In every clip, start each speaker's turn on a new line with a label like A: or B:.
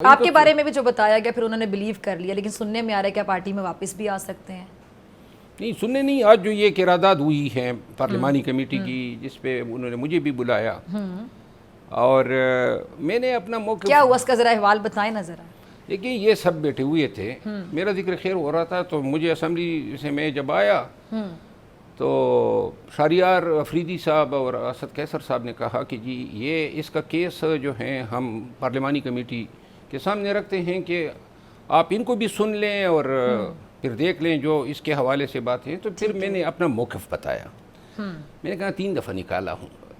A: آپ کے بارے میں بھی جو بتایا گیا پھر انہوں نے بلیو کر لیا، لیکن سننے میں آ رہا ہے کہ آپ پارٹی میں واپس بھی آ سکتے ہیں؟
B: نہیں سننے نہیں، آج جو یہ قرارداد ہوئی ہے پارلیمانی کمیٹی کی جس پہ انہوں نے مجھے بھی بلایا اور میں نے اپنا موقف
A: کیا ہوا اس کا ذرا احوال بتائیں نا ذرا۔
B: دیکھیں یہ سب بیٹھے ہوئے تھے، میرا ذکر خیر ہو رہا تھا تو مجھے اسمبلی سے میں جب آیا تو شہریار افریدی صاحب اور اسد قیصر صاحب نے کہا کہ جی یہ اس کا کیس جو ہے ہم پارلیمانی کمیٹی کے سامنے رکھتے ہیں کہ آپ ان کو بھی سن لیں اور پھر دیکھ لیں جو اس کے حوالے سے بات ہے۔ تو پھر میں نے اپنا موقف بتایا، میں نے کہا 3 دفعہ نکالا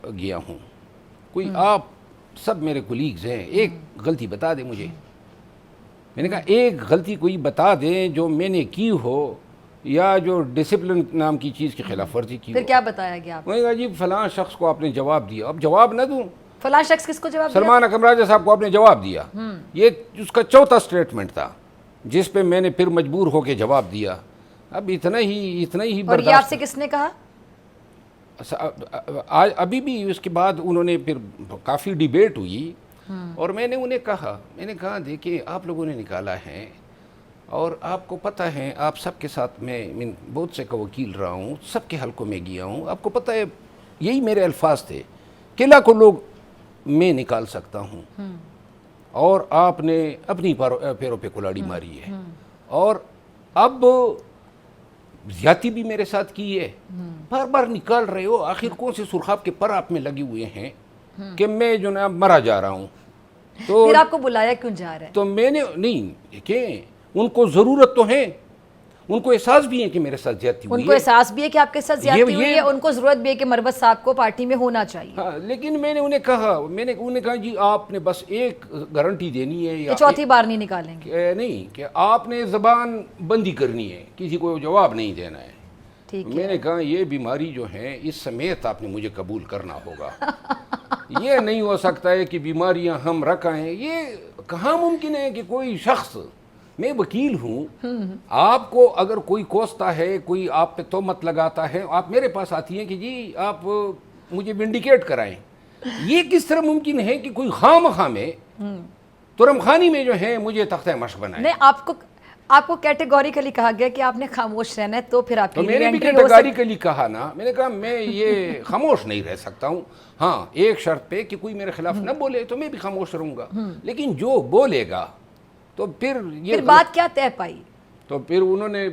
B: گیا ہوں، کوئی آپ سب میرے کولیگز ہیں، ایک غلطی بتا دیں مجھے۔ میں نے کہا ایک غلطی کوئی بتا دیں جو میں نے کی ہو یا جو ڈسپلن نام کی چیز کی خلاف ورزی کی ہو۔
A: پھر کیا بتایا گیا آپ؟
B: میں نے کہا جی فلاں شخص کو آپ نے جواب دیا، اب جواب نہ دوں؟
A: فلاں شخص کس کو جواب دیا؟
B: سلمان اکرم راجہ صاحب کو آپ نے جواب دیا، یہ اس کا چوتھا سٹیٹمنٹ تھا جس پہ میں نے پھر مجبور ہو کے جواب دیا۔ اب اتنا ہی
A: اور یہ آپ
B: برداشت۔
A: سے کس نے کہا؟
B: ابھی بھی اس کے بعد انہوں نے پھر کافی ڈیبیٹ ہوئی اور میں نے انہیں کہا، میں نے کہا دیکھیں آپ لوگوں نے نکالا ہے اور آپ کو پتہ ہے آپ سب کے ساتھ میں بہت سے کا وکیل رہا ہوں، سب کے حلقوں میں گیا ہوں، آپ کو پتہ ہے یہی میرے الفاظ تھے، قلعہ کو لوگ میں نکال سکتا ہوں اور آپ نے اپنی پیروں پہ کلاڑی ماری ہے اور اب زیادتی بھی میرے ساتھ کی ہے، بار بار نکال رہے ہو، آخر کون سے سرخاب کے پر آپ میں لگے ہوئے ہیں کہ میں جو نا مرا جا رہا ہوں۔ تو
A: پھر آپ کو بلایا کیوں جا رہا ہے؟
B: تو میں نے نہیں دیکھیں ان کو ضرورت تو ہے، ان کو احساس بھی ہے کہ میرے ساتھ زیادتی ہوئی ہے،
A: ان کو احساس بھی ہے کہ آپ کے ساتھ زیادتی ہوئی ہے، ان کو ضرورت بھی ہے کہ مروت صاحب کو پارٹی میں ہونا چاہیے۔
B: ہاں لیکن میں نے انہیں کہا جی آپ نے بس ایک گارنٹی دینی ہے
A: کہ چوتھی بار نہیں نکالیں گے؟
B: نہیں کہ آپ نے زبان بندی کرنی ہے، کسی کو جواب نہیں دینا ہے۔ میں نے کہا یہ بیماری جو ہے اس سمیت آپ نے مجھے قبول کرنا ہوگا، یہ نہیں ہو سکتا ہے کہ بیماریاں ہم رکھائیں، یہ کہاں ممکن ہے کہ کوئی شخص، میں وکیل ہوں، آپ کو اگر کوئی کوستا ہے، کوئی آپ پہ تہمت لگاتا ہے، آپ میرے پاس آتی ہیں کہ جی آپ مجھے ونڈیکیٹ کرائیں، یہ کس طرح ممکن ہے کہ کوئی خام میں ترم خانی میں جو ہے مجھے تختہ مشق بنائے؟
A: نہیں، آپ کو کیٹیگوریکلی کہا گیا کہ آپ نے خاموش رہنا ہے، تو پھر آپ کی
B: میں نے بھی کیٹیگوریکلی کہا نا، میں نے کہا میں یہ خاموش نہیں رہ سکتا ہوں، ہاں ایک شرط پہ کہ کوئی میرے خلاف نہ بولے تو میں بھی خاموش رہوں گا، لیکن جو بولے گا تو پھر یہ
A: بات کیا طے پائی؟
B: تو پھر انہوں نے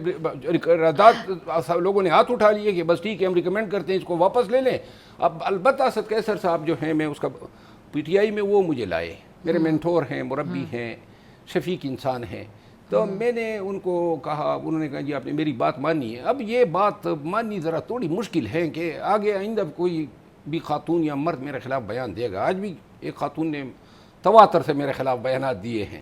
B: لوگوں نے ہاتھ اٹھا لیے کہ بس ٹھیک ہے ہم ریکمینڈ کرتے ہیں اس کو واپس لے لیں۔ اب البتہ اسد قیصر صاحب جو ہیں، میں اس کا پی ٹی آئی میں وہ مجھے لائے، میرے مینٹور ہیں، مربی ہیں، شفیق انسان ہیں، تو میں نے ان کو کہا، انہوں نے کہا جی آپ نے میری بات مانی ہے۔ اب یہ بات ماننی ذرا تھوڑی مشکل ہے کہ آگے آئندہ کوئی بھی خاتون یا مرد میرے خلاف بیان دے گا، آج بھی ایک خاتون نے تواتر سے میرے خلاف بیانات دیے ہیں،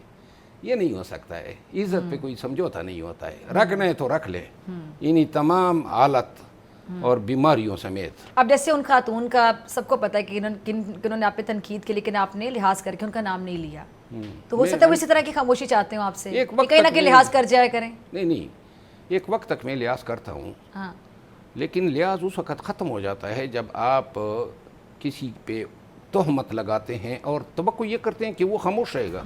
B: یہ نہیں ہو سکتا ہے، عزت پہ کوئی سمجھوتا نہیں ہوتا ہے، رکھنا ہے تو رکھ لے انہی تمام حالت اور بیماریوں سمیت۔
A: اب جیسے ان خاتون کا سب کو پتہ ہے کہ انہوں نے آپ پہ تنقید کی، لیکن آپ نے لحاظ کر کے ان کا نام نہیں لیا، تو ہو سکتا ہے وہ اسی طرح کی خاموشی چاہتے ہوں آپ سے کہ کہیں نہ کہیں لحاظ کر جایا کریں؟
B: نہیں، ایک وقت تک میں لحاظ کرتا ہوں، لیکن لحاظ اس وقت ختم ہو جاتا ہے جب آپ کسی پہ تہمت لگاتے ہیں اور توقع یہ کرتے ہیں کہ وہ خاموش رہے گا۔